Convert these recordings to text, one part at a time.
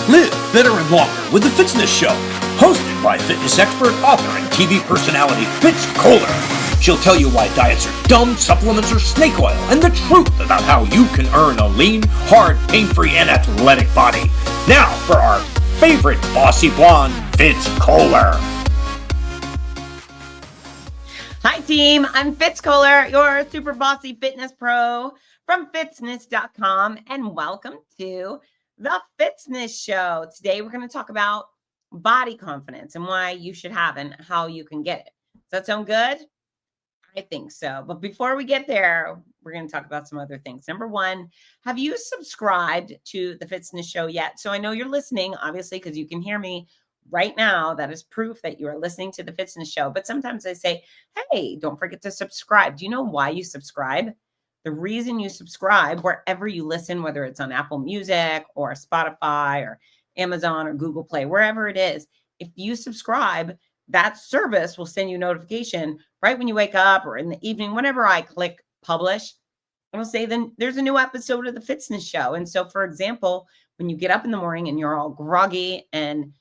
Live better and longer with the Fitzness Show, hosted by fitness expert, author, and TV personality Fitz Kohler. She'll tell you why diets are dumb, supplements are snake oil, and the truth about how you can earn a lean, hard, pain-free, and athletic body. Now for our favorite bossy blonde, Fitz Kohler. Hi team, I'm Fitz Kohler, your super bossy fitness pro from Fitzness.com, and welcome to the Fitzness Show. Today we're going to talk about body confidence and why you should have and how you can get it. Does that sound good? I think so. But before we get there, we're going to talk about some other things. Number one, have you subscribed to the Fitzness Show yet? So I know you're listening, obviously, because you can hear me right now. That is proof that you are listening to the Fitzness Show. But sometimes I say, hey, don't forget to subscribe. Do you know why you subscribe? The reason you subscribe, wherever you listen, whether it's on Apple Music or Spotify or Amazon or Google Play, wherever it is, if you subscribe, that service will send you notification right when you wake up or in the evening. Whenever I click publish, it'll say then there's a new episode of the Fitzness Show. And so, for example, when you get up in the morning and you're all groggy and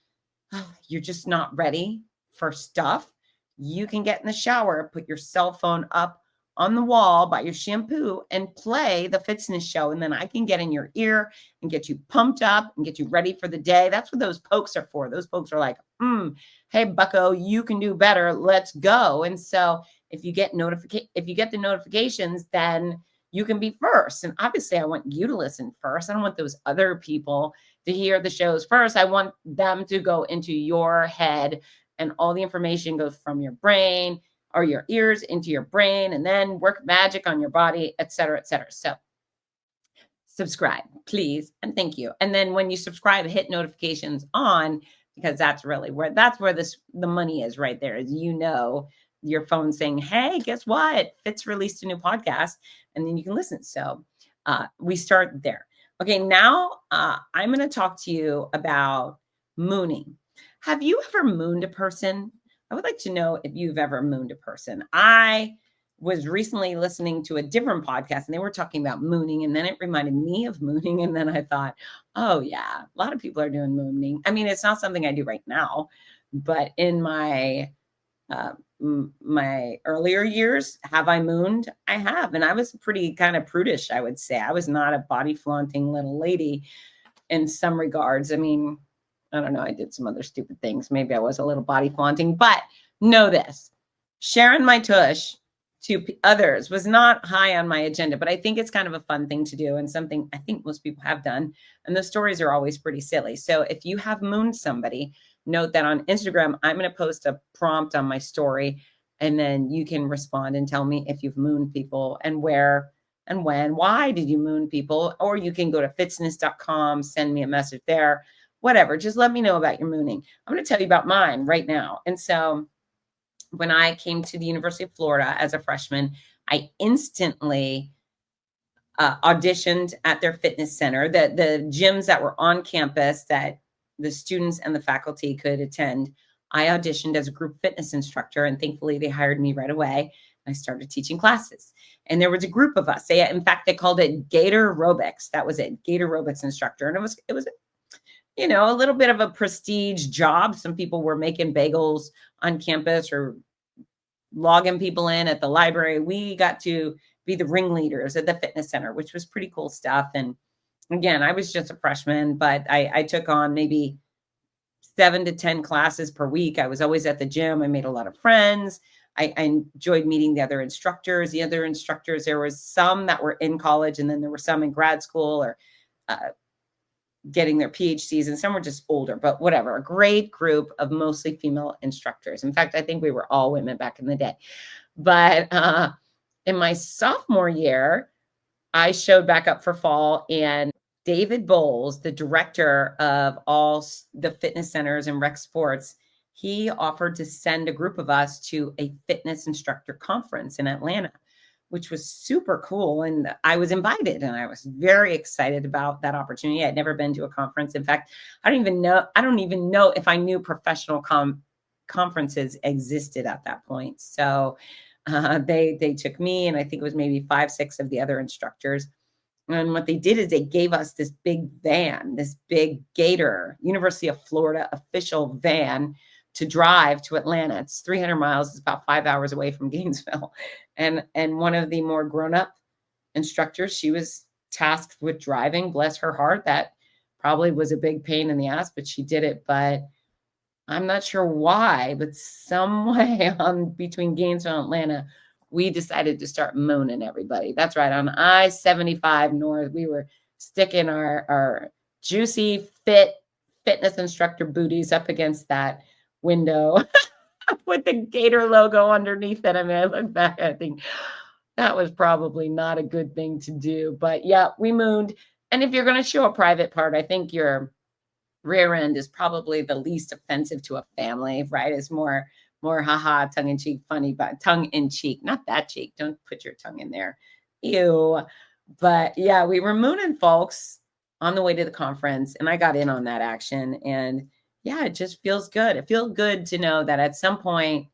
you're just not ready for stuff, you can get in the shower, put your cell phone up on the wall by your shampoo and play the Fitzness Show. And then I can get in your ear and get you pumped up and get you ready for the day. That's what those pokes are for. Those pokes are like, hey, bucko, you can do better. Let's go. And so if you get the notifications, then you can be first. And obviously I want you to listen first. I don't want those other people to hear the shows first. I want them to go into your head, and all the information goes from your brain or your ears into your brain and then work magic on your body, et cetera, et cetera. So subscribe, please. And thank you. And then when you subscribe, hit notifications on, because that's really where the money is right there. Is, your phone saying, hey, guess what? Fitz released a new podcast, and then you can listen. So we start there. Okay, now I'm going to talk to you about mooning. Have you ever mooned a person? I would like to know if you've ever mooned a person. I was recently listening to a different podcast and they were talking about mooning, and then it reminded me of mooning. And then I thought, oh yeah, a lot of people are doing mooning. I mean, it's not something I do right now, but in my earlier years, have I mooned? I have. And I was pretty kind of prudish, I would say. I was not a body flaunting little lady in some regards. I mean, I don't know. I did some other stupid things. Maybe I was a little body flaunting, but know this, sharing my tush to others was not high on my agenda, but I think it's kind of a fun thing to do and something I think most people have done. And the stories are always pretty silly. So if you have mooned somebody, note that on Instagram, I'm going to post a prompt on my story, and then you can respond and tell me if you've mooned people and where and when. Why did you moon people? Or you can go to fitzness.com, send me a message there. Whatever, just let me know about your mooning. I'm going to tell you about mine right now. And so when I came to the University of Florida as a freshman, I instantly auditioned at their fitness center, the gyms that were on campus that the students and the faculty could attend. I auditioned as a group fitness instructor, and thankfully they hired me right away. I started teaching classes, and there was a group of us. In fact, they called it Gator Aerobics. That was it, Gator Aerobics instructor. And it was a little bit of a prestige job. Some people were making bagels on campus or logging people in at the library. We got to be the ringleaders at the fitness center, which was pretty cool stuff. And again, I was just a freshman, but I took on maybe 7 to 10 classes per week. I was always at the gym. I made a lot of friends. I enjoyed meeting the other instructors. There was some that were in college, and then there were some in grad school or getting their PhDs, and some were just older, but whatever. A great group of mostly female instructors. In fact, I think we were all women back in the day. But in my sophomore year, I showed back up for fall, and David Bowles, the director of all the fitness centers and rec sports, he offered to send a group of us to a fitness instructor conference in Atlanta, which was super cool. And I was invited, and I was very excited about that opportunity. I'd never been to a conference. In fact, I don't even know if I knew professional conferences existed at that point. So they took me, and I think it was maybe 5, 6 of the other instructors. And what they did is they gave us this big van, this big Gator, University of Florida official van to drive to Atlanta. It's 300 miles. It's about 5 hours away from Gainesville. And one of the more grown-up instructors, she was tasked with driving, bless her heart. That probably was a big pain in the ass, but she did it. But I'm not sure why, but some way on between Gainesville and Atlanta, we decided to start mooning everybody. That's right. On I-75 North, we were sticking our juicy fitness instructor booties up against that window with the Gator logo underneath it. I mean, I look back, I think that was probably not a good thing to do. But yeah, we mooned. And if you're going to show a private part, I think your rear end is probably the least offensive to a family, right? It's more haha, tongue in cheek, funny, but tongue in cheek, not that cheek. Don't put your tongue in there. Ew. But yeah, we were mooning folks on the way to the conference, and I got in on that action. And yeah, it just feels good. It feels good to know that at some point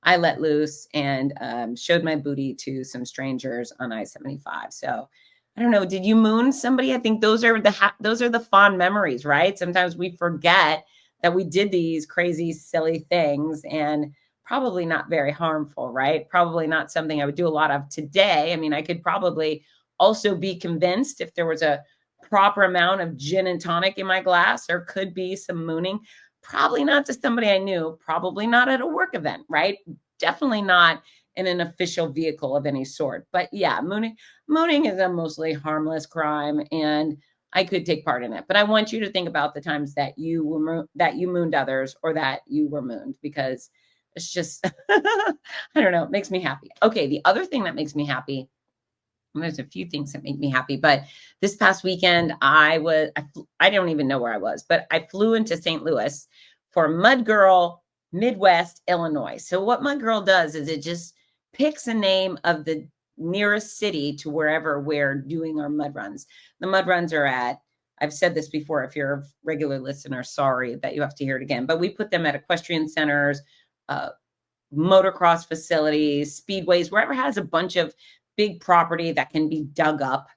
I let loose and showed my booty to some strangers on I-75. So I don't know. Did you moon somebody? I think those are the fond memories, right? Sometimes we forget that we did these crazy, silly things, and probably not very harmful, right? Probably not something I would do a lot of today. I mean, I could probably also be convinced if there was a proper amount of gin and tonic in my glass, there could be some mooning. Probably not to somebody I knew, probably not at a work event, right? Definitely not in an official vehicle of any sort. But yeah, mooning is a mostly harmless crime, and I could take part in it. But I want you to think about the times that you mooned others, or that you were mooned, because it's just, I don't know, it makes me happy. Okay, the other thing that makes me happy, and there's a few things that make me happy, but this past weekend, I don't even know where I was, but I flew into St. Louis for Mud Girl Midwest, Illinois. So what Mud Girl does is it just picks a name of the nearest city to wherever we're doing our mud runs. The mud runs are at, I've said this before, if you're a regular listener, sorry that you have to hear it again, but we put them at equestrian centers, motocross facilities, speedways, wherever has a bunch of big property that can be dug up,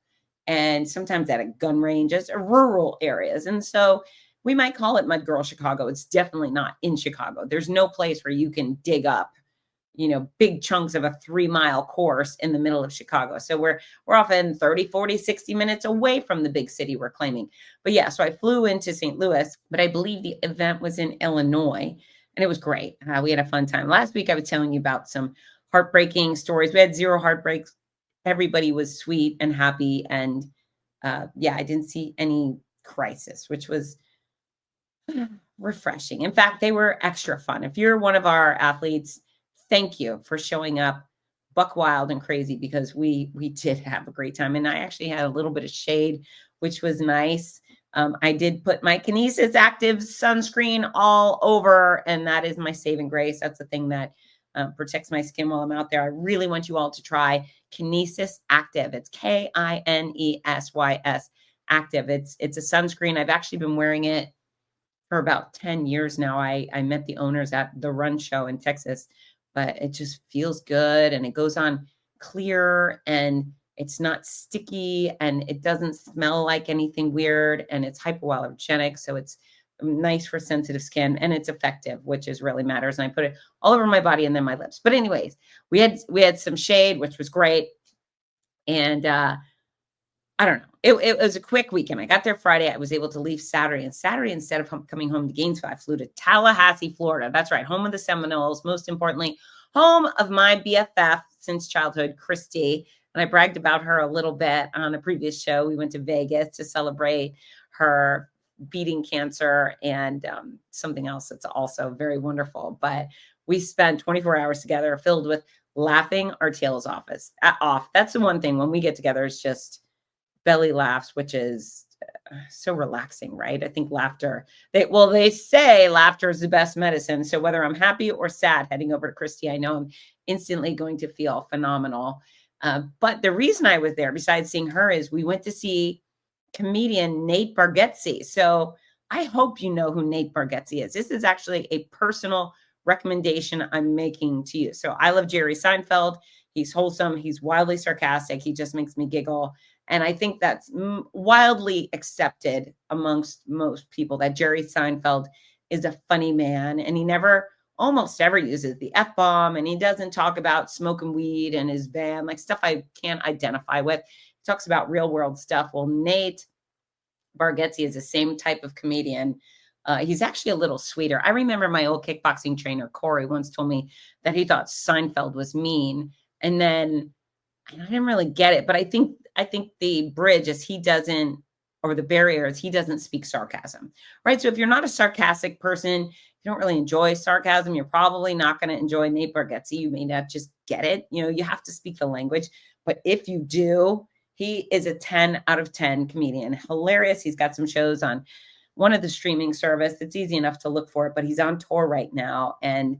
and sometimes at gun ranges or rural areas. And so we might call it Mud Girl Chicago. It's definitely not in Chicago. There's no place where you can dig up, big chunks of a 3-mile course in the middle of Chicago. So we're often 30, 40, 60 minutes away from the big city we're claiming. But yeah, so I flew into St. Louis, but I believe the event was in Illinois, and it was great. We had a fun time. Last week, I was telling you about some heartbreaking stories. We had 0 heartbreaks. Everybody was sweet and happy. And yeah, I didn't see any crisis, which was refreshing. In fact, they were extra fun. If you're one of our athletes, thank you for showing up buck wild and crazy, because we did have a great time. And I actually had a little bit of shade, which was nice. I did put my Kinesis Active sunscreen all over, and that is my saving grace. That's the thing that protects my skin while I'm out there. I really want you all to try Kinesis Active. It's Kinesys Active. It's a sunscreen. I've actually been wearing it for about 10 years now. I met the owners at the Run Show in Texas, but it just feels good, and it goes on clear, and it's not sticky, and it doesn't smell like anything weird, and it's hypoallergenic. So it's nice for sensitive skin, and it's effective, which is really matters. And I put it all over my body and then my lips. But anyways, we had some shade, which was great. And I don't know. It was a quick weekend. I got there Friday. I was able to leave Saturday. And Saturday, instead of coming home to Gainesville, I flew to Tallahassee, Florida. That's right. Home of the Seminoles. Most importantly, home of my BFF since childhood, Christy. And I bragged about her a little bit on a previous show. We went to Vegas to celebrate her beating cancer and something else that's also very wonderful. But we spent 24 hours together filled with laughing our tails off. That's the one thing when we get together, it's just belly laughs, which is so relaxing, right? I think laughter, they say laughter is the best medicine. So whether I'm happy or sad heading over to Christy, I know I'm instantly going to feel phenomenal. But the reason I was there, besides seeing her, is we went to see comedian Nate Bargatze. So I hope you know who Nate Bargatze is. This is actually a personal recommendation I'm making to you. So I love Jerry Seinfeld. He's wholesome. He's wildly sarcastic. He just makes me giggle. And I think that's wildly accepted amongst most people that Jerry Seinfeld is a funny man, and he never almost ever uses the F-bomb, and he doesn't talk about smoking weed in his van, like stuff I can't identify with. He talks about real world stuff. Well, Nate Bargatze is the same type of comedian. He's actually a little sweeter. I remember my old kickboxing trainer, Corey, once told me that he thought Seinfeld was mean. And then I didn't really get it, but I think the bridge is he doesn't, or the barrier is he doesn't speak sarcasm, right? So if you're not a sarcastic person, you don't really enjoy sarcasm, you're probably not going to enjoy Nate Bargatze. You may not just get it. You have to speak the language. But if you do, he is a 10 out of 10 comedian. Hilarious. He's got some shows on one of the streaming service. It's easy enough to look for it, but he's on tour right now. And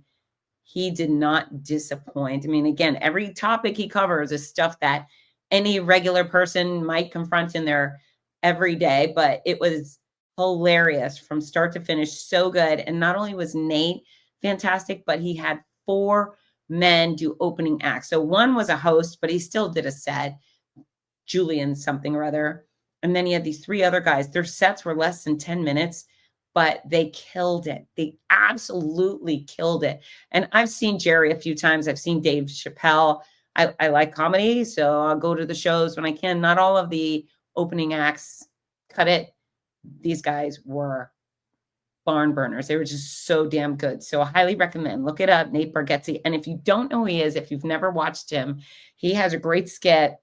he did not disappoint. I mean, again, every topic he covers is stuff that any regular person might confront in their everyday, but it was hilarious from start to finish. So good. And not only was Nate fantastic, but he had 4 men do opening acts. So one was a host, but he still did a set, Julian something or other. And then he had these 3 other guys. Their sets were less than 10 minutes, but they killed it. They absolutely killed it. And I've seen Jerry a few times. I've seen Dave Chappelle. I like comedy, so I'll go to the shows when I can. Not all of the opening acts cut it. These guys were barn burners. They were just so damn good. So I highly recommend. Look it up, Nate Bargatze. And if you don't know who he is, if you've never watched him, he has a great skit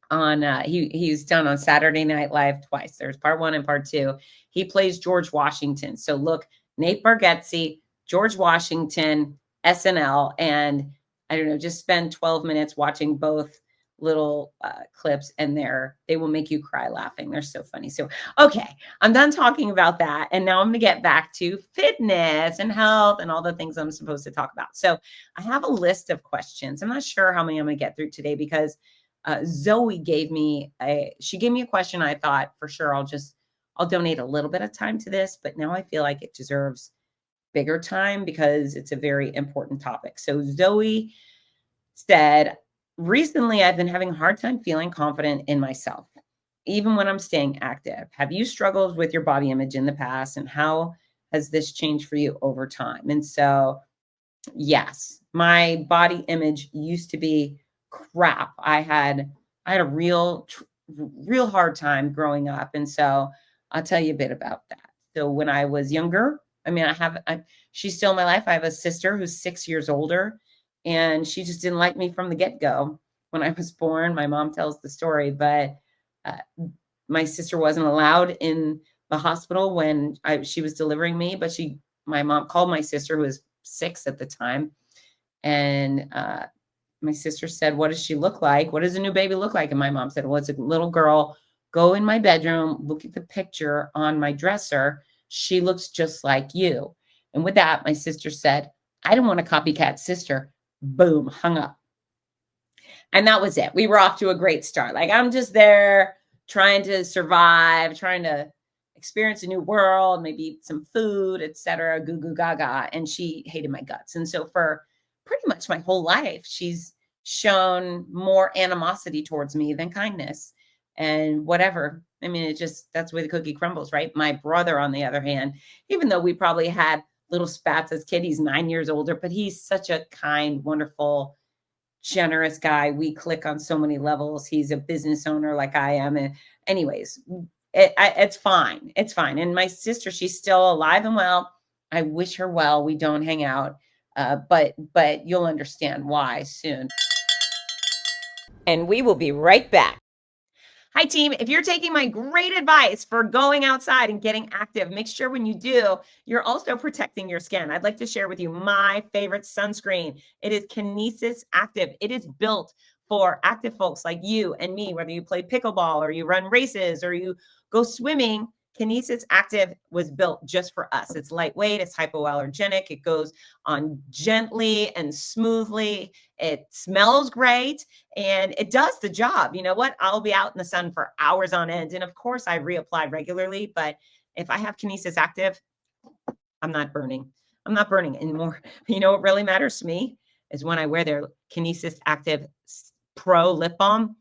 on he's done on Saturday Night Live twice. There's part 1 and part 2. He plays George Washington. So look, Nate Bargatze, George Washington, SNL, and I don't know, just spend 12 minutes watching both little clips, and they will make you cry laughing. They're so funny. So, okay, I'm done talking about that. And now I'm going to get back to fitness and health and all the things I'm supposed to talk about. So I have a list of questions. I'm not sure how many I'm going to get through today because Zoe gave me a question. I thought for sure I'll donate a little bit of time to this, but now I feel like it deserves bigger time because it's a very important topic. So Zoe said, recently I've been having a hard time feeling confident in myself, even when I'm staying active. Have you struggled with your body image in the past, and how has this changed for you over time? And so, yes, my body image used to be crap. I had a real hard time growing up. And so I'll tell you a bit about that. So when I was younger, I mean, she's still in my life. I have a sister who's 6 years older, and she just didn't like me from the get-go. When I was born, my mom tells the story, but my sister wasn't allowed in the hospital when she was delivering me, but my mom called my sister, who was 6 at the time, and my sister said, "What does she look like? What does a new baby look like?" And my mom said, "Well, it's a little girl. Go in my bedroom, look at the picture on my dresser. She looks just like you." And with that, my sister said, "I don't want a copycat sister." Boom, hung up. And that was it. We were off to a great start. Like, I'm just there trying to survive, trying to experience a new world, maybe eat some food, etc. Goo goo gaga. And she hated my guts. And so for pretty much my whole life, she's shown more animosity towards me than kindness. And whatever. I mean, that's the way the cookie crumbles, right? My brother, on the other hand, even though we probably had little spats as kid, he's 9 years older, but he's such a kind, wonderful, generous guy. We click on so many levels. He's a business owner like I am. And anyways, it's fine. It's fine. And my sister, she's still alive and well. I wish her well. We don't hang out, but you'll understand why soon. And we will be right back. Hi, team. If you're taking my great advice for going outside and getting active, make sure when you do, you're also protecting your skin. I'd like to share with you my favorite sunscreen. It is Kinesis Active. It is built for active folks like you and me, whether you play pickleball or you run races or you go swimming. Kinesis Active was built just for us. It's lightweight, it's hypoallergenic, it goes on gently and smoothly. It smells great and it does the job. You know what? I'll be out in the sun for hours on end. And of course, I reapply regularly, but if I have Kinesis Active, I'm not burning. I'm not burning anymore. You know what really matters to me is when I wear their Kinesis Active Pro Lip Balm.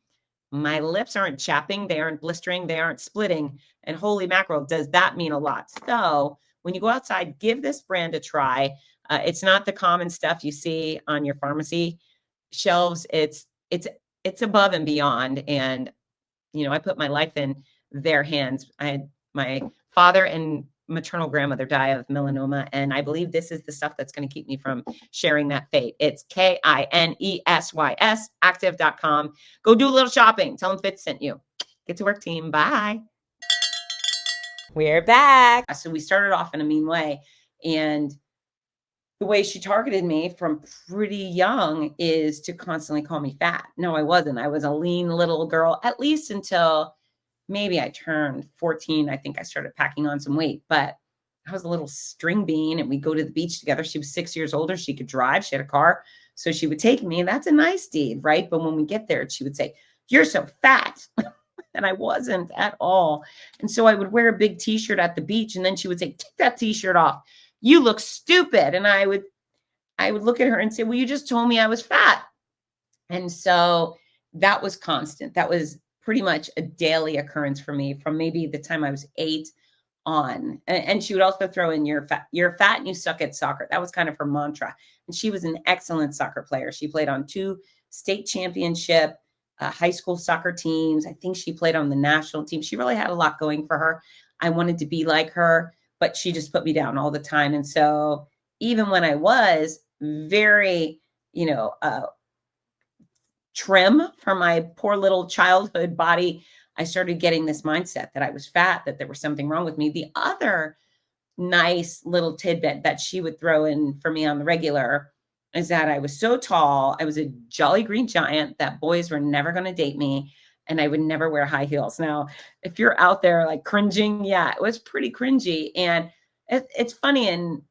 My lips aren't chapping, they aren't blistering, they aren't splitting. And holy mackerel, does that mean a lot? So when you go outside, give this brand a try. It's not the common stuff you see on your pharmacy shelves. It's above and beyond. And I put my life in their hands. I had my father and maternal grandmother die of melanoma, and I believe this is the stuff that's going to keep me from sharing that fate. It's KINESYS, active.com. Go do a little shopping. Tell them Fitz sent you. Get to work, team. Bye. We're back. So we started off in a mean way, and the way she targeted me from pretty young is to constantly call me fat. No, I wasn't. I was a lean little girl, at least until maybe I turned 14. I think I started packing on some weight, but I was a little string bean and we'd go to the beach together. She was 6 years older. She could drive. She had a car. So she would take me, and that's a nice deed, right? But when we get there, she would say, "You're so fat." And I wasn't at all. And so I would wear a big t-shirt at the beach, and then she would say, "Take that t-shirt off. You look stupid." And I would look at her and say, "Well, you just told me I was fat." And so that was constant. That was pretty much a daily occurrence for me from maybe the time I was 8 on. And she would also throw in, "You're fat and you suck at soccer." That was kind of her mantra. And she was an excellent soccer player. She played on 2 state championship high school soccer teams. I think she played on the national team. She really had a lot going for her. I wanted to be like her, but she just put me down all the time. And so even when I was very, trim for my poor little childhood body, I started getting this mindset that I was fat, that there was something wrong with me. The other nice little tidbit that she would throw in for me on the regular is that I was so tall. I was a jolly green giant that boys were never going to date me, and I would never wear high heels. Now, if you're out there like cringing, yeah, it was pretty cringy. And it's funny. And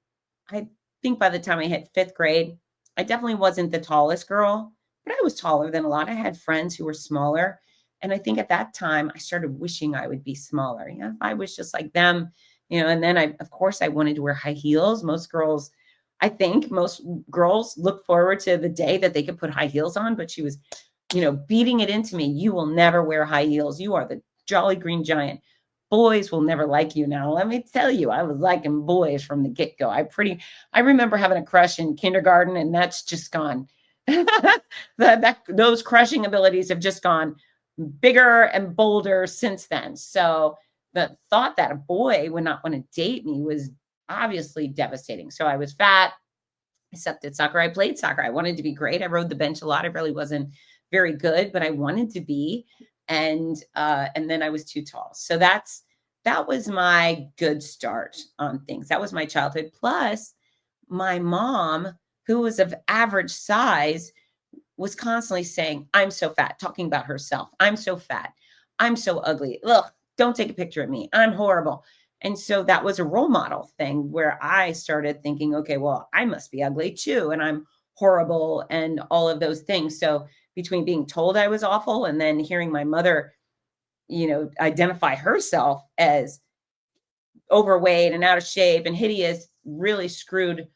I think by the time I hit 5th grade, I definitely wasn't the tallest girl, but I was taller than a lot. I had friends who were smaller. And I think at that time, I started wishing I would be smaller. If I was just like them, and then of course, I wanted to wear high heels. I think most girls look forward to the day that they could put high heels on, but she was, beating it into me. "You will never wear high heels. You are the jolly green giant. Boys will never like you." Now, let me tell you, I was liking boys from the get-go. I remember having a crush in kindergarten, and that's just gone. Those crushing abilities have just gone bigger and bolder since then. So the thought that a boy would not want to date me was obviously devastating. So I was fat. I sucked at soccer. I played soccer. I wanted to be great. I rode the bench a lot. I really wasn't very good, but I wanted to be. And then I was too tall. So that was my good start on things. That was my childhood. Plus, my mom, who was of average size, was constantly saying, "I'm so fat," talking about herself. "I'm so fat. I'm so ugly. Look, don't take a picture of me. I'm horrible." And so that was a role model thing where I started thinking, okay, well, I must be ugly too. And I'm horrible and all of those things. So between being told I was awful and then hearing my mother, identify herself as overweight and out of shape and hideous, really screwed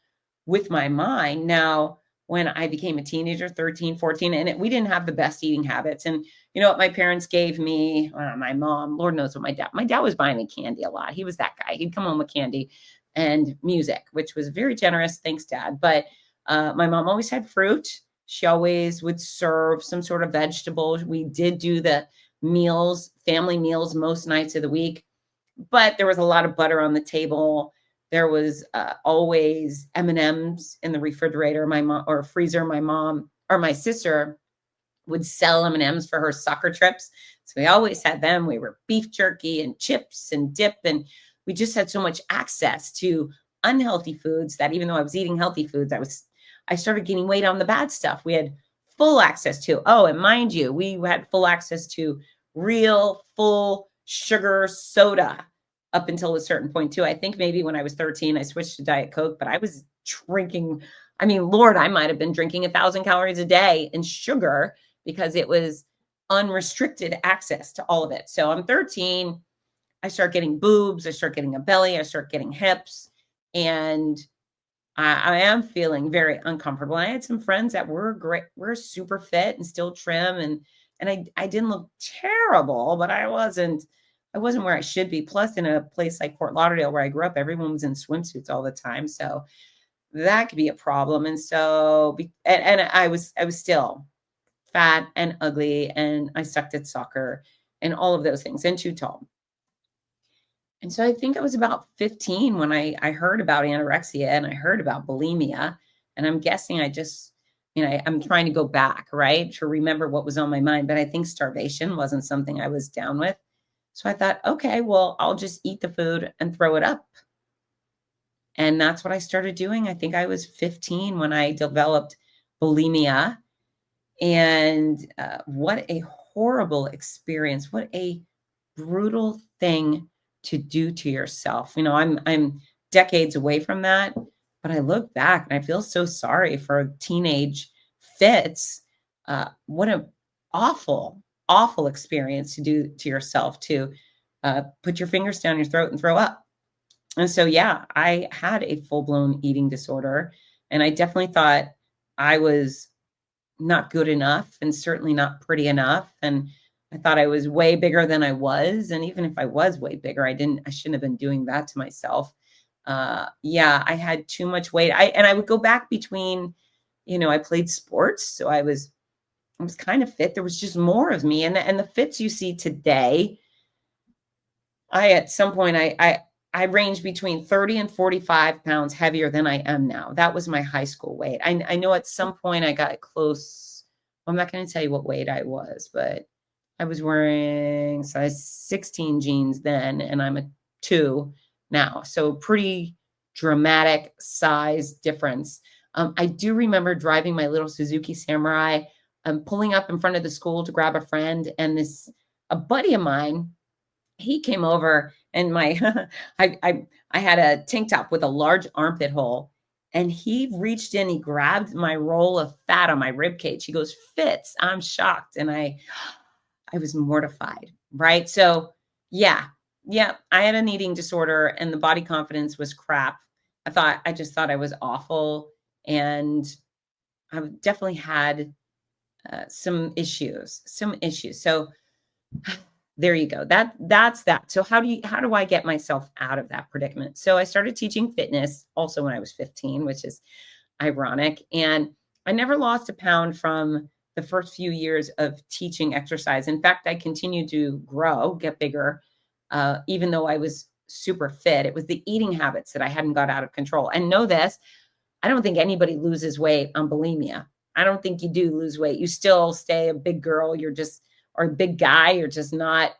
with my mind. Now, when I became a teenager, 13, 14, and we didn't have the best eating habits. And you know what my parents gave me? My mom, Lord knows what my dad was buying me candy a lot. He was that guy. He'd come home with candy and music, which was very generous. Thanks, Dad. But my mom always had fruit. She always would serve some sort of vegetable. We did do the meals, family meals, most nights of the week, but there was a lot of butter on the table. There was always M&Ms in the refrigerator, my mom or freezer. My mom or my sister would sell M&Ms for her soccer trips. So we always had them. We were beef jerky and chips and dip. And we just had so much access to unhealthy foods that even though I was eating healthy foods, I started gaining weight on the bad stuff. We had full access to, and mind you, we had full access to real full sugar soda up until a certain point too. I think maybe when I was 13, I switched to Diet Coke, but I was drinking. I mean, Lord, I might've been drinking 1,000 calories a day in sugar because it was unrestricted access to all of it. So I'm 13. I start getting boobs. I start getting a belly. I start getting hips. And I am feeling very uncomfortable. I had some friends that were great, were super fit and still trim and And I didn't look terrible, but I wasn't where I should be. Plus, in a place like Fort Lauderdale where I grew up, everyone was in swimsuits all the time. So that could be a problem. And so, and I was still fat and ugly, and I sucked at soccer and all of those things, and too tall. And so I think I was about 15 when I heard about anorexia and I heard about bulimia. And I'm guessing I just, I'm trying to go back, right, to remember what was on my mind. But I think starvation wasn't something I was down with. So I thought, okay, well, I'll just eat the food and throw it up. And that's what I started doing. I think I was 15 when I developed bulimia. And what a horrible experience. What a brutal thing to do to yourself. I'm decades away from that, but I look back and I feel so sorry for teenage Fitz. What an awful, awful experience to do to yourself, to put your fingers down your throat and throw up. And so, yeah, I had a full-blown eating disorder, and I definitely thought I was not good enough and certainly not pretty enough. And I thought I was way bigger than I was. And even if I was way bigger, I shouldn't have been doing that to myself. Yeah, I had too much weight. I would go back between, I played sports. So I was kind of fit. There was just more of me. And the fits you see today, at some point, I ranged between 30 and 45 pounds heavier than I am now. That was my high school weight. I know at some point I got close. I'm not going to tell you what weight I was, but I was wearing size 16 jeans then, and I'm a 2 now. So pretty dramatic size difference. I do remember driving my little Suzuki Samurai, pulling up in front of the school to grab a friend, and a buddy of mine, he came over, and I had a tank top with a large armpit hole, and he reached in, he grabbed my roll of fat on my rib cage. He goes, "Fitz, I'm shocked." And I was mortified, right? So yeah, I had an eating disorder, and the body confidence was crap. I just thought I was awful, and I definitely had some issues. So there you go. That's that. So how do I get myself out of that predicament? So I started teaching fitness also when I was 15, which is ironic. And I never lost a pound from the first few years of teaching exercise. In fact, I continued to grow, get bigger, even though I was super fit. It was the eating habits that I hadn't got out of control. And know this, I don't think anybody loses weight on bulimia. I don't think you do lose weight. You still stay a big girl. Or a big guy. You're just not,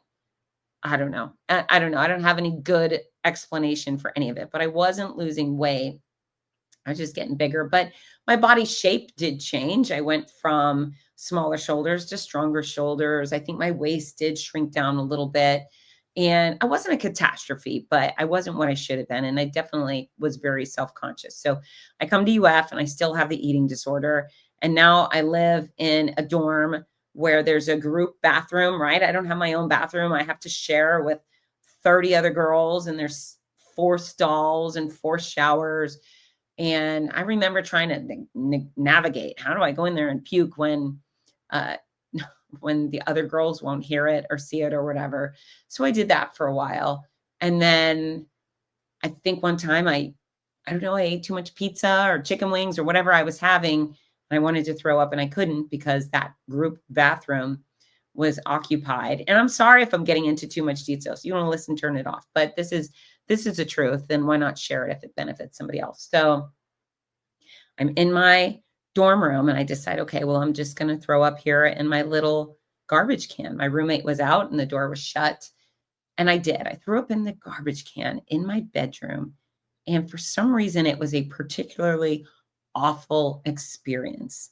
I don't know. I don't know. I don't have any good explanation for any of it, but I wasn't losing weight. I was just getting bigger, but my body shape did change. I went from smaller shoulders to stronger shoulders. I think my waist did shrink down a little bit, and I wasn't a catastrophe, but I wasn't what I should have been. And I definitely was very self-conscious. So I come to UF and I still have the eating disorder. And now I live in a dorm where there's a group bathroom, right? I don't have my own bathroom. I have to share with 30 other girls, and there's 4 stalls and 4 showers. And I remember trying to navigate. How do I go in there and puke when the other girls won't hear it or see it or whatever? So I did that for a while. And then I think one time I don't know, I ate too much pizza or chicken wings or whatever I was having. I wanted to throw up, and I couldn't because that group bathroom was occupied. And I'm sorry if I'm getting into too much detail. So you want to listen, turn it off. But this is the truth. Then why not share it if it benefits somebody else? So I'm in my dorm room, and I decide, okay, well, I'm just going to throw up here in my little garbage can. My roommate was out and the door was shut. And I did. I threw up in the garbage can in my bedroom. And for some reason, it was a particularly awful experience.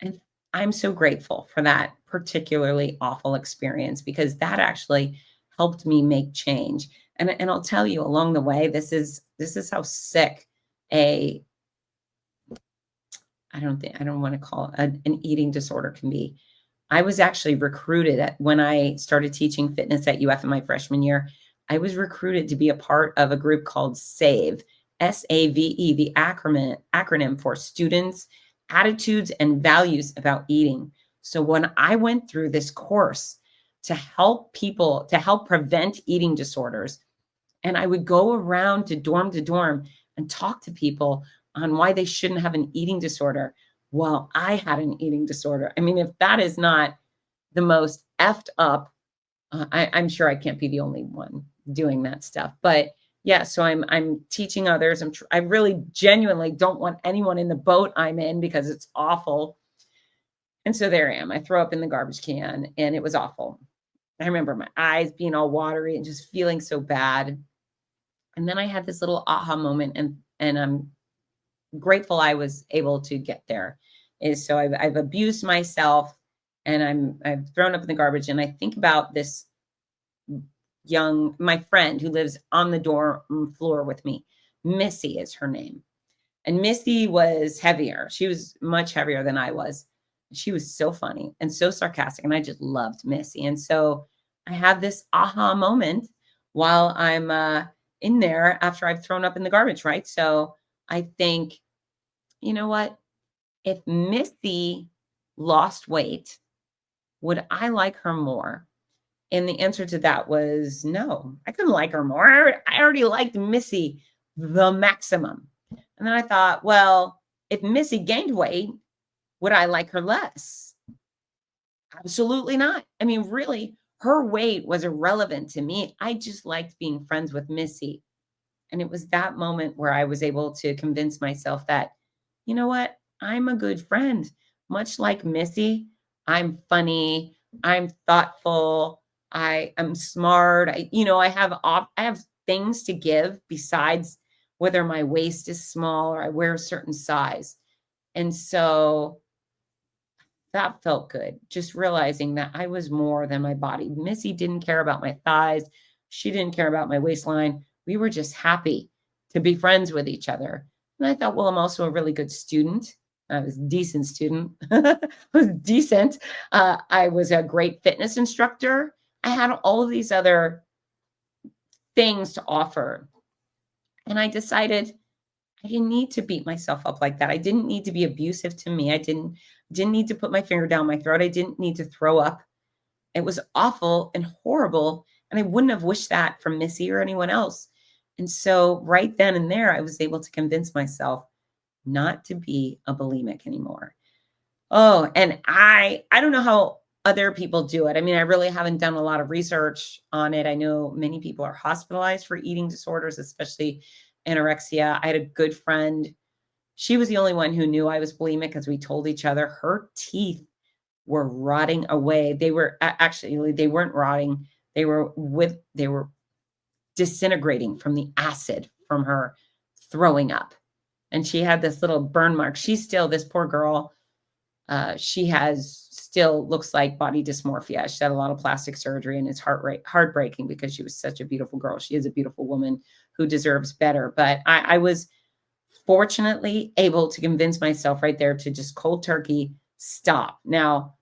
And I'm so grateful for that particularly awful experience, because that actually helped me make change. And I'll tell you along the way, this is how sick I don't want to call it an eating disorder can be. I was actually recruited when I started teaching fitness at UF in my freshman year. I was recruited to be a part of a group called SAVE, SAVE, the acronym for Students, Attitudes, and Values About Eating. So when I went through this course to help people, to help prevent eating disorders, and I would go around to dorm and talk to people on why they shouldn't have an eating disorder. Well, I had an eating disorder. I mean, if that is not the most effed up, I'm sure I can't be the only one doing that stuff. But yeah, so I'm teaching others. I really genuinely don't want anyone in the boat I'm in because it's awful. And so there I am. I throw up in the garbage can, and it was awful. I remember my eyes being all watery and just feeling so bad. And then I had this little aha moment, and I'm grateful I was able to get there. Is so I've abused myself, and I've thrown up in the garbage, and I think about this my friend who lives on the dorm floor with me. Missy is her name. And Missy was heavier. She was much heavier than I was. She was so funny and so sarcastic, and I just loved Missy. And so I had this aha moment while I'm in there after I've thrown up in the garbage, right? So I think, you know what? If Missy lost weight, would I like her more? And the answer to that was no. I couldn't like her more. I already liked Missy the maximum. And then I thought, well, if Missy gained weight, would I like her less? Absolutely not. I mean, really, her weight was irrelevant to me. I just liked being friends with Missy. And it was that moment where I was able to convince myself that, you know what? I'm a good friend. Much like Missy, I'm funny, I'm thoughtful, I am smart. I have things to give besides whether my waist is small or I wear a certain size. And so that felt good. Just realizing that I was more than my body. Missy didn't care about my thighs. She didn't care about my waistline. We were just happy to be friends with each other. And I thought, well, I'm also a really good student. I was a decent student. I was decent. I was a great fitness instructor. I had all of these other things to offer. And I decided I didn't need to beat myself up like that. I didn't need to be abusive to me. I didn't need to put my finger down my throat. I didn't need to throw up. It was awful and horrible. And I wouldn't have wished that from Missy or anyone else. And so right then and there, I was able to convince myself not to be a bulimic anymore. Oh, and I don't know how other people do it. I mean, I really haven't done a lot of research on it. I know many people are hospitalized for eating disorders, especially anorexia. I had a good friend. She was the only one who knew I was bulimic because we told each other. Her teeth were rotting away. They were actually, they weren't rotting. They were disintegrating from the acid from her throwing up. And she had this little burn mark. She's still, this poor girl, she has still looks like body dysmorphia. She had a lot of plastic surgery, and it's heartbreaking because she was such a beautiful girl. She is a beautiful woman who deserves better. But I was fortunately able to convince myself right there to just cold turkey stop. Now,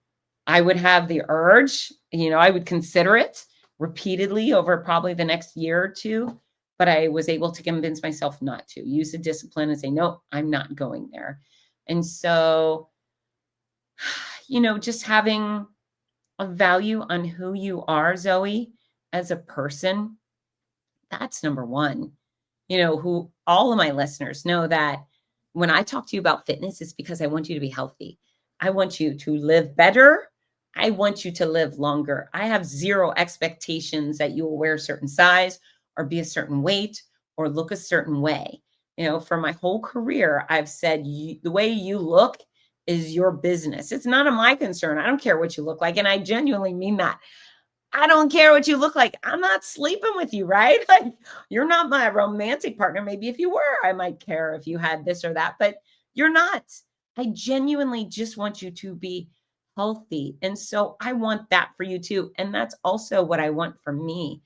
I would have the urge, I would consider it repeatedly over probably the next year or two, but I was able to convince myself not to use the discipline and say, no, I'm not going there. And so, just having a value on who you are, Zoe, as a person, that's number one. Who all of my listeners know that when I talk to you about fitness, it's because I want you to be healthy. I want you to live better. I want you to live longer. I have zero expectations that you will wear a certain size or be a certain weight or look a certain way. For my whole career, I've said the way you look is your business. It's none of my concern. I don't care what you look like. And I genuinely mean that. I don't care what you look like. I'm not sleeping with you, right? Like, you're not my romantic partner. Maybe if you were, I might care if you had this or that, but you're not. I genuinely just want you to be healthy. And so I want that for you too. And that's also what I want for me.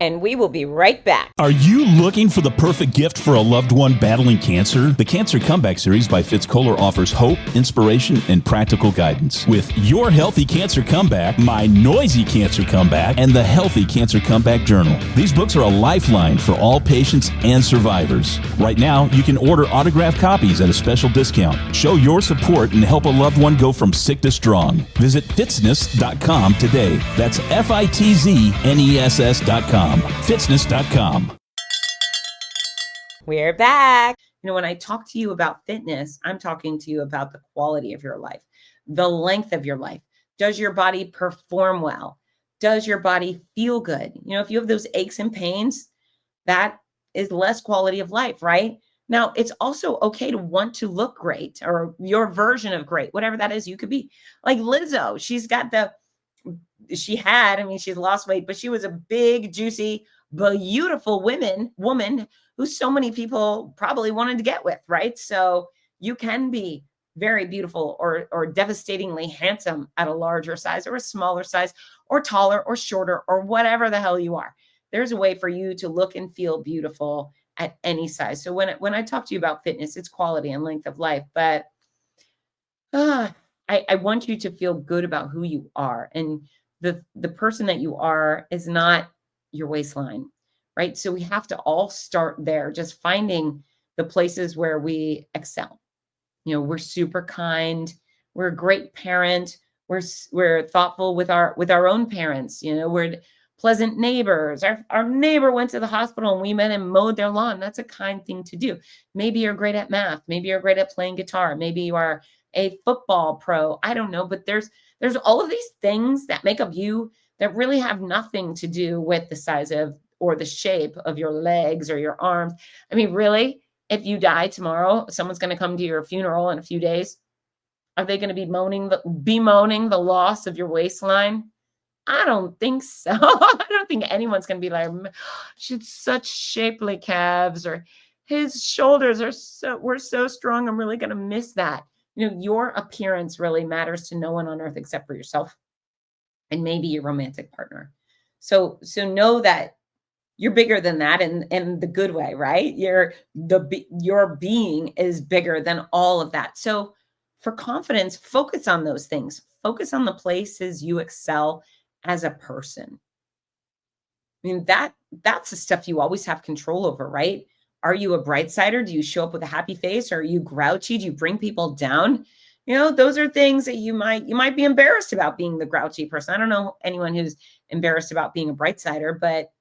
And we will be right back. Are you looking for the perfect gift for a loved one battling cancer? The Cancer Comeback Series by Fitz offers hope, inspiration, and practical guidance. With Your Healthy Cancer Comeback, My Noisy Cancer Comeback, and The Healthy Cancer Comeback Journal. These books are a lifeline for all patients and survivors. Right now, you can order autographed copies at a special discount. Show your support and help a loved one go from sick to strong. Visit Fitzness.com today. That's Fitzness.com. Fitzness.com. We're back. When I talk to you about fitness, I'm talking to you about the quality of your life, the length of your life. Does your body perform well? Does your body feel good? If you have those aches and pains, that is less quality of life, right? Now, it's also okay to want to look great, or your version of great, whatever that is. You could be like Lizzo. She's lost weight, but she was a big, juicy, beautiful woman who so many people probably wanted to get with, right? So you can be very beautiful or devastatingly handsome at a larger size or a smaller size, or taller or shorter, or whatever the hell you are. There's a way for you to look and feel beautiful at any size. So when I talk to you about fitness, it's quality and length of life, but I want you to feel good about who you are. And the person that you are is not your waistline, right? So we have to all start there, just finding the places where we excel. We're super kind. We're a great parent. We're thoughtful with our own parents. We're pleasant neighbors. Our neighbor went to the hospital and we met and mowed their lawn. That's a kind thing to do. Maybe you're great at math. Maybe you're great at playing guitar. Maybe you are a football pro. I don't know, but there's all of these things that make up you that really have nothing to do with the size of or the shape of your legs or your arms. I mean, really, if you die tomorrow, someone's going to come to your funeral in a few days. Are they going to be bemoaning the loss of your waistline? I don't think so. I don't think anyone's going to be like, she had such shapely calves, or his shoulders were so strong. I'm really going to miss that. Your appearance really matters to no one on earth except for yourself and maybe your romantic partner. So know that you're bigger than that in the good way, right? Your being is bigger than all of that. So for confidence, focus on those things. Focus on the places you excel as a person. I mean, that's the stuff you always have control over, right? Are you a bright sider? Do you show up with a happy face? Or are you grouchy? Do you bring people down? Those are things that you might be embarrassed about, being the grouchy person. I don't know anyone who's embarrassed about being a bright sider, but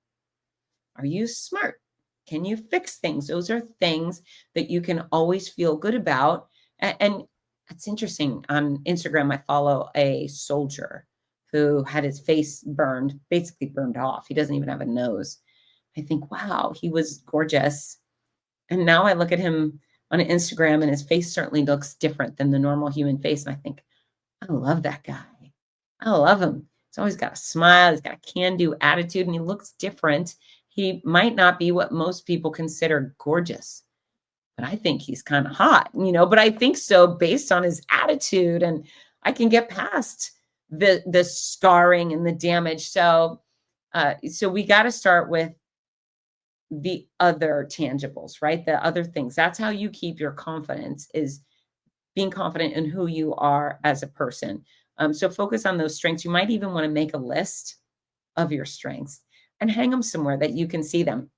are you smart? Can you fix things? Those are things that you can always feel good about. And it's interesting. On Instagram, I follow a soldier who had his face basically burned off. He doesn't even have a nose. I think, wow, he was gorgeous. And now I look at him on Instagram and his face certainly looks different than the normal human face. And I think, I love that guy. I love him. He's always got a smile. He's got a can-do attitude and he looks different. He might not be what most people consider gorgeous, but I think he's kind of hot, but I think so based on his attitude, and I can get past the scarring and the damage. So we got to start with the other tangibles, right? The other things. That's how you keep your confidence, is being confident in who you are as a person. So focus on those strengths. You might even want to make a list of your strengths and hang them somewhere that you can see them.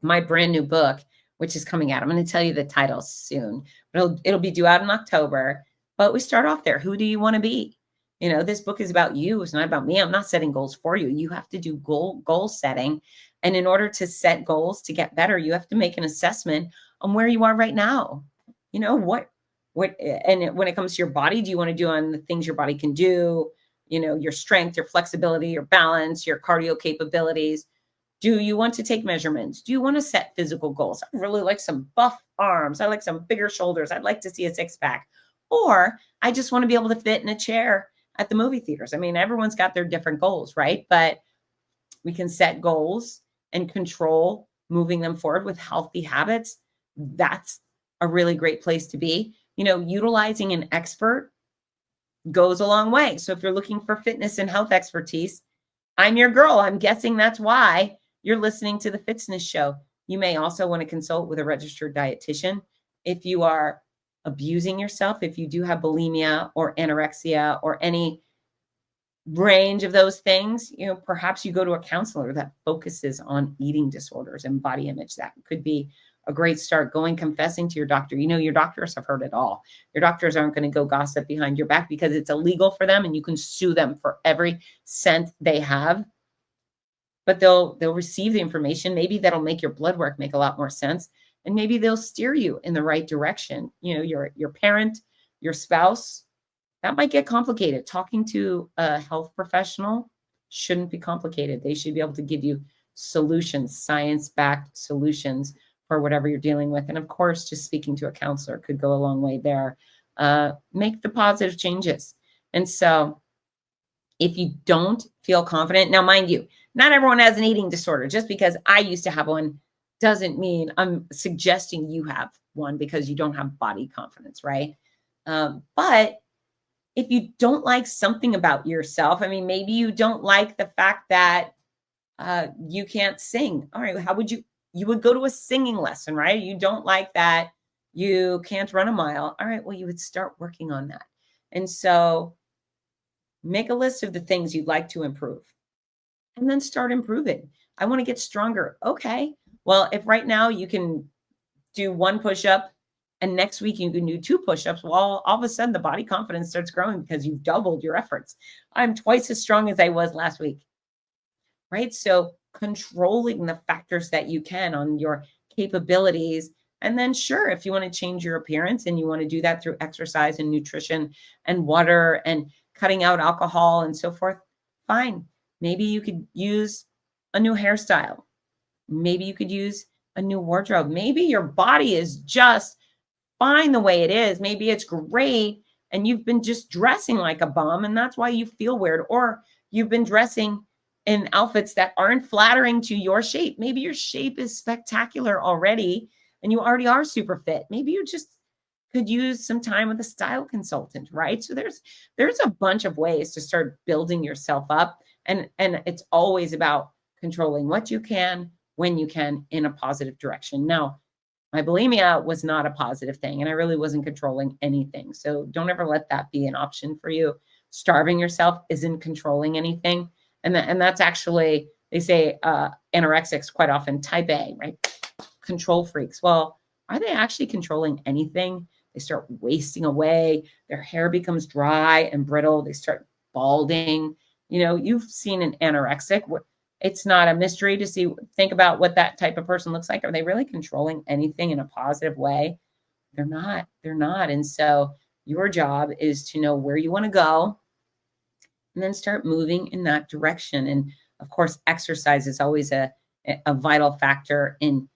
My brand new book, which is coming out, I'm going to tell you the title soon, but it'll be due out in October. But we start off there. Who do you want to be? This book is about you. It's not about me. I'm not setting goals for you. You have to do goal setting. And in order to set goals to get better, you have to make an assessment on where you are right now. What, and when it comes to your body, do you want to do on the things your body can do? Your strength, your flexibility, your balance, your cardio capabilities. Do you want to take measurements? Do you want to set physical goals? I really like some buff arms. I like some bigger shoulders. I'd like to see a six-pack. Or I just want to be able to fit in a chair at the movie theaters. I mean, everyone's got their different goals, right? But we can set goals and control moving them forward with healthy habits. That's a really great place to be. Utilizing an expert goes a long way. So if you're looking for fitness and health expertise, I'm your girl. I'm guessing that's why you're listening to the Fitzness show, you may also want to consult with a registered dietitian. If you are abusing yourself, if you do have bulimia or anorexia or any range of those things, perhaps you go to a counselor that focuses on eating disorders and body image. That could be a great start. Going confessing to your doctor. Your doctors have heard it all. Your doctors aren't going to go gossip behind your back because it's illegal for them and you can sue them for every cent they have. But they'll receive the information. Maybe that'll make your blood work make a lot more sense. And maybe they'll steer you in the right direction. Your parent, your spouse, that might get complicated. Talking to a health professional shouldn't be complicated. They should be able to give you solutions, science-backed solutions for whatever you're dealing with. And of course, just speaking to a counselor could go a long way there. Make the positive changes. And so if you don't feel confident, now mind you, not everyone has an eating disorder. Just because I used to have one doesn't mean I'm suggesting you have one because you don't have body confidence, right? But if you don't like something about yourself, maybe you don't like the fact that you can't sing. All right, how would you would go to a singing lesson, right? You don't like that you can't run a mile. All right, well, you would start working on that. And so make a list of the things you'd like to improve and then start improving. I want to get stronger. Okay, well, if right now you can do 1 push-up and next week you can do 2 push-ups, well, all of a sudden the body confidence starts growing because you've doubled your efforts. I'm twice as strong as I was last week, right? So controlling the factors that you can on your capabilities. And then sure, if you want to change your appearance and you want to do that through exercise and nutrition and water and cutting out alcohol and so forth, fine. Maybe you could use a new hairstyle. Maybe you could use a new wardrobe. Maybe your body is just fine the way it is. Maybe it's great and you've been just dressing like a bum and that's why you feel weird. Or you've been dressing in outfits that aren't flattering to your shape. Maybe your shape is spectacular already and you already are super fit. Maybe you just could use some time with a style consultant, right? So there's a bunch of ways to start building yourself up. And it's always about controlling what you can, when you can, in a positive direction. Now, my bulimia was not a positive thing, and I really wasn't controlling anything. So don't ever let that be an option for you. Starving yourself isn't controlling anything. And that's actually, they say anorexics quite often type A, right? Control freaks. Well, are they actually controlling anything? They start wasting away. Their hair becomes dry and brittle. They start balding. You've seen an anorexic. It's not a mystery to think about what that type of person looks like. Are they really controlling anything in a positive way? They're not. And so your job is to know where you want to go and then start moving in that direction. And of course, exercise is always a vital factor in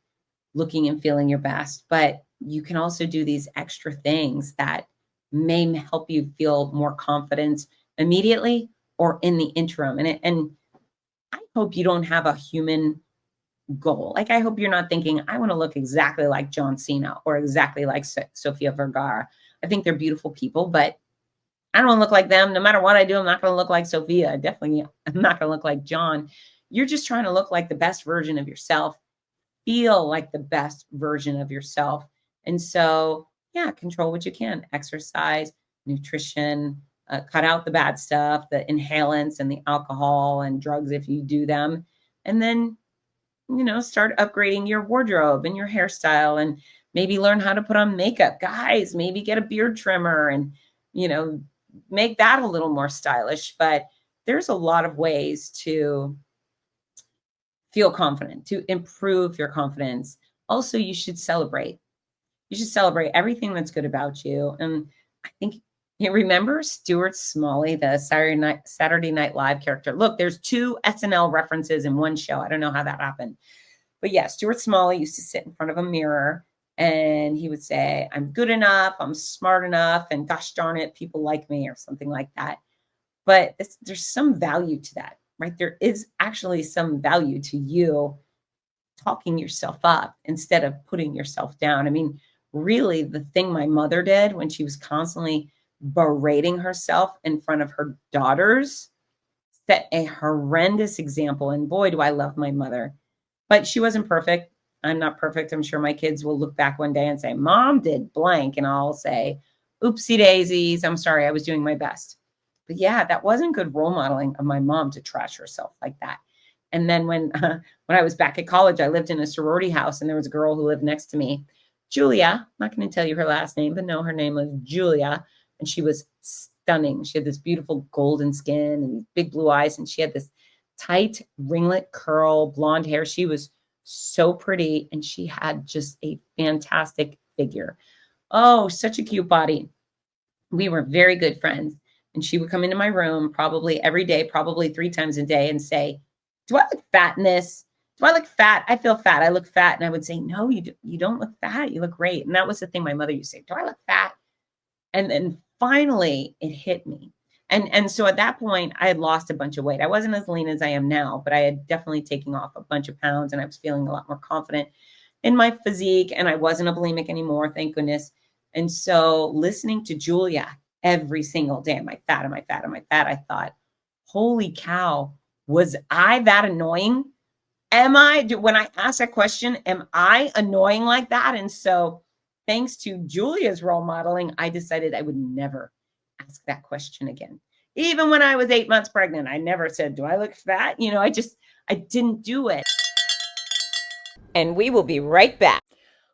looking and feeling your best. But you can also do these extra things that may help you feel more confident immediately or in the interim. And I hope you don't have a human goal. Like, I hope you're not thinking, I want to look exactly like John Cena or exactly like Sofia Vergara. I think they're beautiful people, but I don't want to look like them. No matter what I do, I'm not going to look like Sophia. I'm not going to look like John. You're just trying to look like the best version of yourself, feel like the best version of yourself. And so, yeah, control what you can. Exercise, nutrition, cut out the bad stuff, the inhalants and the alcohol and drugs if you do them. And then, start upgrading your wardrobe and your hairstyle and maybe learn how to put on makeup. Guys, maybe get a beard trimmer and, make that a little more stylish. But there's a lot of ways to feel confident, to improve your confidence. Also, you should celebrate. You should celebrate everything that's good about you. And I think you remember Stuart Smalley, the Saturday Night Live character. Look, there's 2 SNL references in one show. I don't know how that happened. But yeah, Stuart Smalley used to sit in front of a mirror and he would say, I'm good enough, I'm smart enough, and gosh darn it, people like me, or something like that. But there's some value to that, right? There is actually some value to you talking yourself up instead of putting yourself down. Really, the thing my mother did when she was constantly berating herself in front of her daughters set a horrendous example. And boy, do I love my mother. but she wasn't perfect. I'm not perfect. I'm sure my kids will look back one day and say, Mom did blank. And I'll say, oopsie daisies. I'm sorry. I was doing my best. But yeah, that wasn't good role modeling of my mom to trash herself like that. And then when I was back at college, I lived in a sorority house, and there was a girl who lived next to me, Julia. I'm not going to tell you her last name, but no, her name was Julia. And she was stunning. She had this beautiful golden skin and these big blue eyes. And she had this tight ringlet curl, blonde hair. She was so pretty. And she had just a fantastic figure. Oh, such a cute body. We were very good friends. And she would come into my room probably every day, probably 3 times a day, and say, do I look fat in this? Do I look fat? I feel fat. I look fat. And I would say, no, you don't look fat. You look great. And that was the thing my mother used to say, do I look fat? And then finally it hit me. And so at that point, I had lost a bunch of weight. I wasn't as lean as I am now, but I had definitely taken off a bunch of pounds, and I was feeling a lot more confident in my physique, and I wasn't a bulimic anymore, thank goodness. And so listening to Julia every single day, am I fat? Am I fat? Am I fat? I thought, holy cow, was I that annoying? When I ask that question, am I annoying like that? And so thanks to Julia's role modeling, I decided I would never ask that question again. Even when I was 8 months pregnant, I never said, do I look fat? I didn't do it. And we will be right back.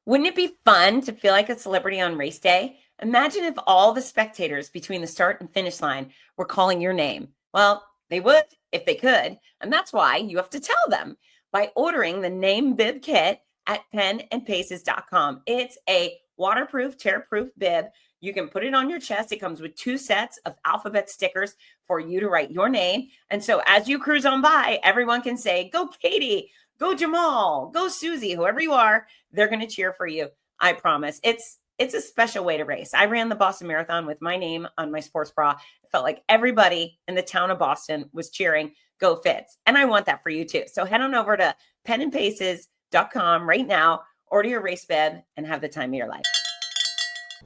Wouldn't it be fun to feel like a celebrity on race day? Imagine if all the spectators between the start and finish line were calling your name. Well, they would if they could. And that's why you have to tell them by ordering the Name Bib Kit at penandpaces.com. It's a waterproof, tear-proof bib. You can put it on your chest. It comes with 2 sets of alphabet stickers for you to write your name. And so as you cruise on by, everyone can say, go Katie, go Jamal, go Susie, whoever you are, they're going to cheer for you. I promise. It's a special way to race. I ran the Boston Marathon with my name on my sports bra. It felt like everybody in the town of Boston was cheering, go Fitz. And I want that for you too. So head on over to penandpaces.com right now, order your race bib, and have the time of your life.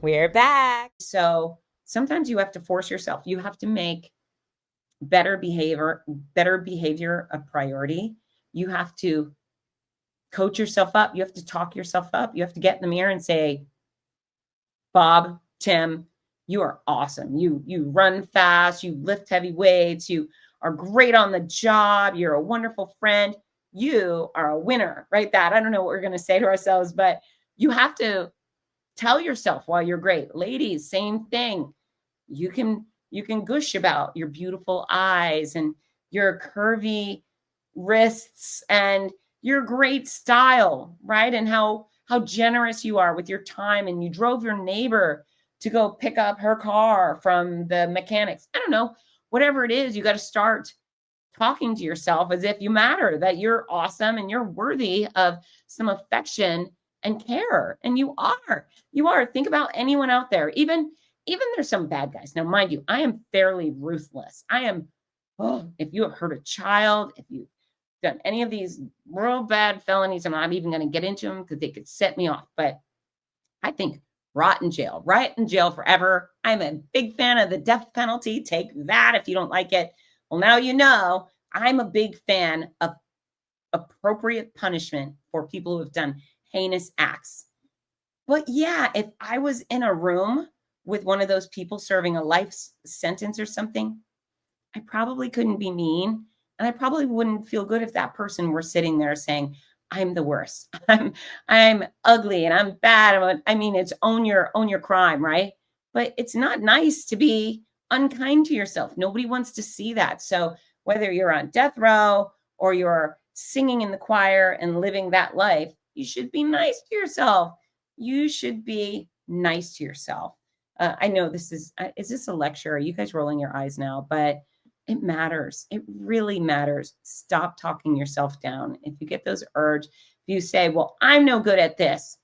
We're back. So sometimes you have to force yourself. You have to make better behavior a priority. You have to coach yourself up. You have to talk yourself up. You have to get in the mirror and say, Bob, Tim, you are awesome. You run fast. You lift heavy weights. You are great on the job. You're a wonderful friend. You are a winner, right? I don't know what we're going to say to ourselves, but you have to tell yourself while you're great. Ladies, same thing. You can gush about your beautiful eyes and your curvy wrists and your great style, right? And how generous you are with your time, and you drove your neighbor to go pick up her car from the mechanics. I don't know, whatever it is, you got to start talking to yourself as if you matter, that you're awesome and you're worthy of some affection and care. And you are. Think about anyone out there. Even there's some bad guys. Now, mind you, I am fairly ruthless. If you have hurt a child, if you've done any of these real bad felonies, I'm not even going to get into them because they could set me off. But I think rot in jail forever. I'm a big fan of the death penalty. Take that if you don't like it. Well, now you know I'm a big fan of appropriate punishment for people who have done heinous acts. But yeah, if I was in a room with one of those people serving a life sentence or something, I probably couldn't be mean. And I probably wouldn't feel good if that person were sitting there saying, I'm the worst. I'm ugly and I'm bad. It's own your crime, right? But it's not nice to be unkind to yourself. Nobody wants to see that. So whether you're on death row or you're singing in the choir and living that life, you should be nice to yourself. You should be nice to yourself. I know is this a lecture? Are you guys rolling your eyes now? But it matters. It really matters. Stop talking yourself down. If you get those urges, if you say, well, I'm no good at this.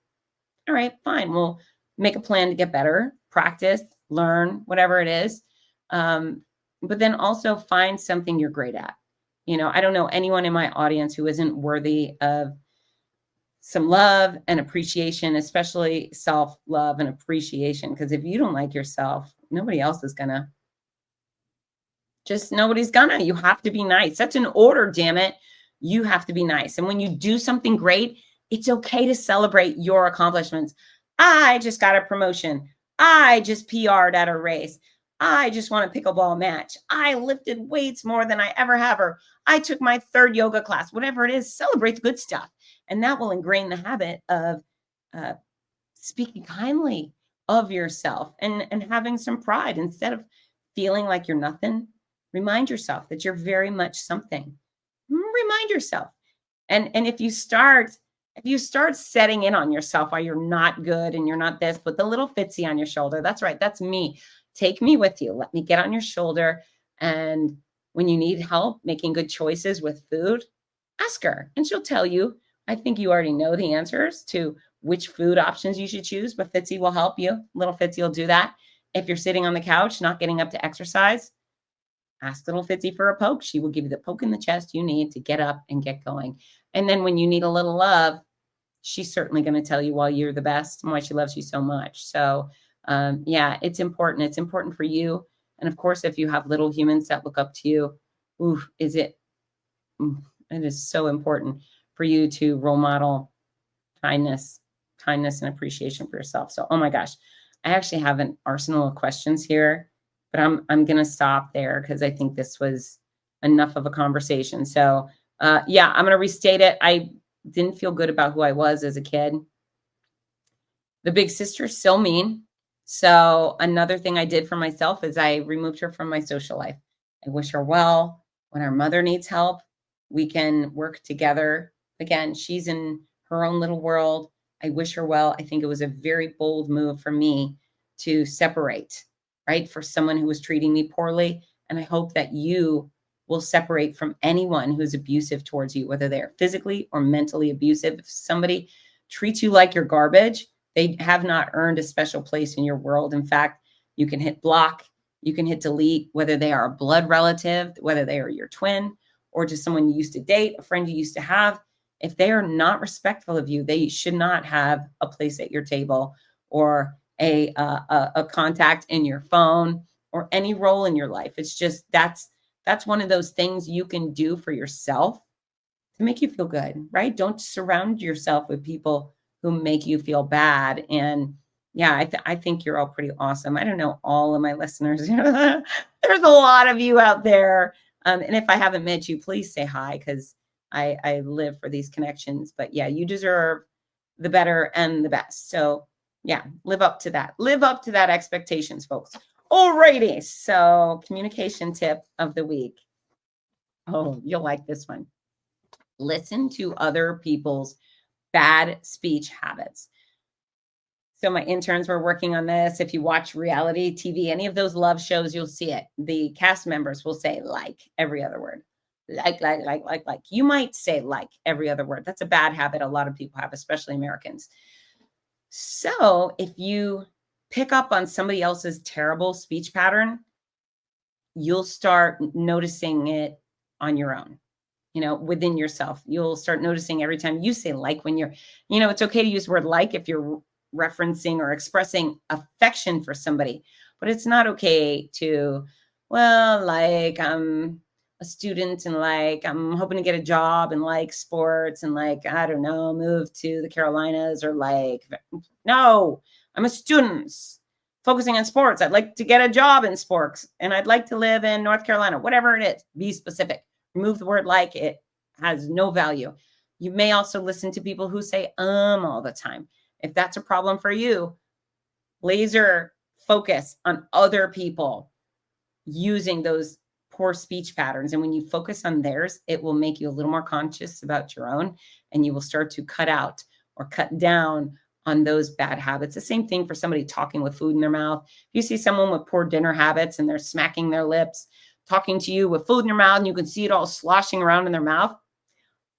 All right, fine. We'll make a plan to get better, practice, learn, whatever it is. But then also find something you're great at. I don't know anyone in my audience who isn't worthy of some love and appreciation, especially self-love and appreciation. Because if you don't like yourself, nobody else is gonna. Nobody's gonna. You have to be nice. That's an order, damn it. You have to be nice. And when you do something great, it's okay to celebrate your accomplishments. I just got a promotion. I just PR'd at a race. I just won a pickleball match. I lifted weights more than I ever have, or I took my 3rd yoga class. Whatever it is, celebrate the good stuff. And that will ingrain the habit of speaking kindly of yourself and having some pride instead of feeling like you're nothing. Remind yourself that you're very much something. Remind yourself. And if you start setting in on yourself while you're not good and you're not this, put the little Fitzy on your shoulder. That's right. That's me. Take me with you. Let me get on your shoulder. And when you need help making good choices with food, ask her and she'll tell you. I think you already know the answers to which food options you should choose, but Fitzy will help you. Little Fitzy will do that. If you're sitting on the couch, not getting up to exercise, ask little Fitzy for a poke. She will give you the poke in the chest you need to get up and get going. And then when you need a little love, she's certainly going to tell you why you're the best and why she loves you so much. So yeah, it's important. It's important for you. And of course, if you have little humans that look up to you, it is so important for you to role model kindness and appreciation for yourself. So, oh my gosh, I actually have an arsenal of questions here, but I'm going to stop there because I think this was enough of a conversation. So yeah, I'm going to restate it. I didn't feel good about who I was as a kid. The big sister's still mean. So another thing I did for myself is I removed her from my social life. I wish her well. When our mother needs help, we can work together. Again, she's in her own little world. I wish her well. I think it was a very bold move for me to separate, right? For someone who was treating me poorly. And I hope that you will separate from anyone who's abusive towards you, whether they're physically or mentally abusive. If somebody treats you like you're garbage, they have not earned a special place in your world. In fact, you can hit block, you can hit delete, whether they are a blood relative, whether they are your twin, or just someone you used to date, a friend you used to have. If they are not respectful of you, they should not have a place at your table or a contact in your phone or any role in your life. It's just, that's one of those things you can do for yourself to make you feel good, right? Don't surround yourself with people who make you feel bad. And yeah, I think you're all pretty awesome. I don't know all of my listeners. There's a lot of you out there. And if I haven't met you, please say hi, because I live for these connections. But yeah, you deserve the better and the best. So yeah, live up to that. Live up to that expectations, folks. Alrighty. So communication tip of the week. Oh, you'll like this one. Listen to other people's bad speech habits. So my interns were working on this. If you watch reality TV, any of those love shows, you'll see it. The cast members will say like every other word. Like. You might say like every other word. That's a bad habit a lot of people have, especially Americans. So if you pick up on somebody else's terrible speech pattern, you'll start noticing it on your own. Within yourself, you'll start noticing every time you say like, when you're, it's okay to use the word like if you're referencing or expressing affection for somebody, but it's not okay to, well, like I'm a student and like I'm hoping to get a job and like sports and like, I don't know, move to the Carolinas, or like, no, I'm a student focusing on sports. I'd like to get a job in sports and I'd like to live in North Carolina, whatever it is. Be specific. Remove the word like. It has no value. You may also listen to people who say all the time. If that's a problem for you, laser focus on other people using those poor speech patterns. And when you focus on theirs, it will make you a little more conscious about your own, and you will start to cut out or cut down on those bad habits. The same thing for somebody talking with food in their mouth. If you see someone with poor dinner habits and they're smacking their lips, talking to you with food in their mouth, and you can see it all sloshing around in their mouth,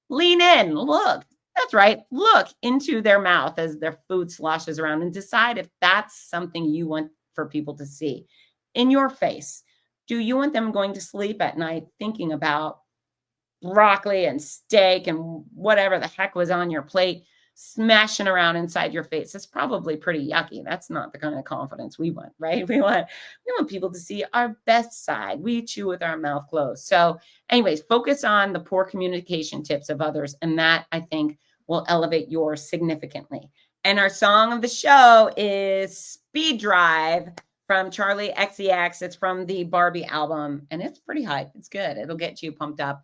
lean in, look. That's right. Look into their mouth as their food sloshes around and decide if that's something you want for people to see in your face. Do you want them going to sleep at night thinking about broccoli and steak and whatever the heck was on your plate smashing around inside your face. That's probably pretty yucky. That's not the kind of confidence we want, right? We want people to see our best side. We chew with our mouth closed. So anyways, focus on the poor communication tips of others. And that, I think, will elevate yours significantly. And our song of the show is Speed Drive from Charlie XCX. It's from the Barbie album, and it's pretty hype. It's good. It'll get you pumped up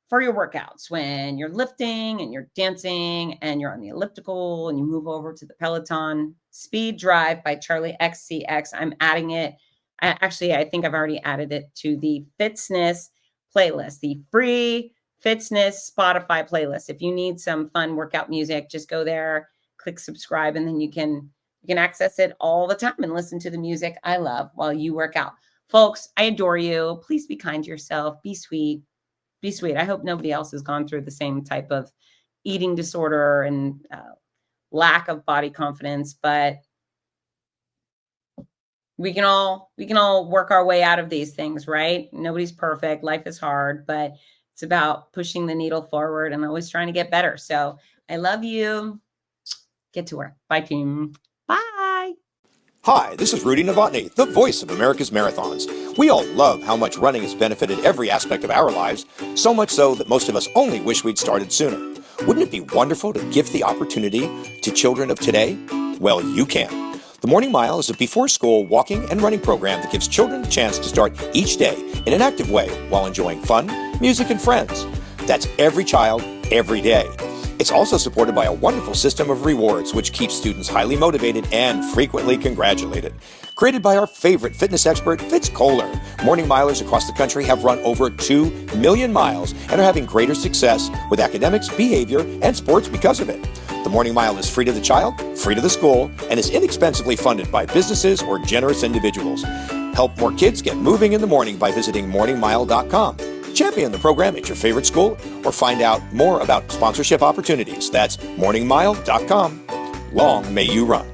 for your workouts when you're lifting and you're dancing and you're on the elliptical and you move over to the Peloton. Speed Drive by Charlie XCX. I'm adding it. I think I've already added it to the Fitzness playlist, the free Fitzness Spotify playlist. If you need some fun workout music, just go there, click subscribe, and then you can access it all the time and listen to the music I love while you work out. Folks, I adore you. Please be kind to yourself. Be sweet. Be sweet. I hope nobody else has gone through the same type of eating disorder and lack of body confidence, but we can all work our way out of these things, right? Nobody's perfect. Life is hard, but it's about pushing the needle forward and always trying to get better. So I love you. Get to work. Bye, team. Bye. Hi, this is Rudy Novotny, the voice of America's Marathons. We all love how much running has benefited every aspect of our lives, so much so that most of us only wish we'd started sooner. Wouldn't it be wonderful to give the opportunity to children of today? Well, you can. The Morning Mile is a before-school walking and running program that gives children a chance to start each day in an active way while enjoying fun, music, and friends. That's every child, every day. It's also supported by a wonderful system of rewards, which keeps students highly motivated and frequently congratulated. Created by our favorite fitness expert, Fitz Kohler, Morning Milers across the country have run over 2 million miles and are having greater success with academics, behavior, and sports because of it. The Morning Mile is free to the child, free to the school, and is inexpensively funded by businesses or generous individuals. Help more kids get moving in the morning by visiting morningmile.com. Champion the program at your favorite school or find out more about sponsorship opportunities. That's morningmile.com. Long may you run.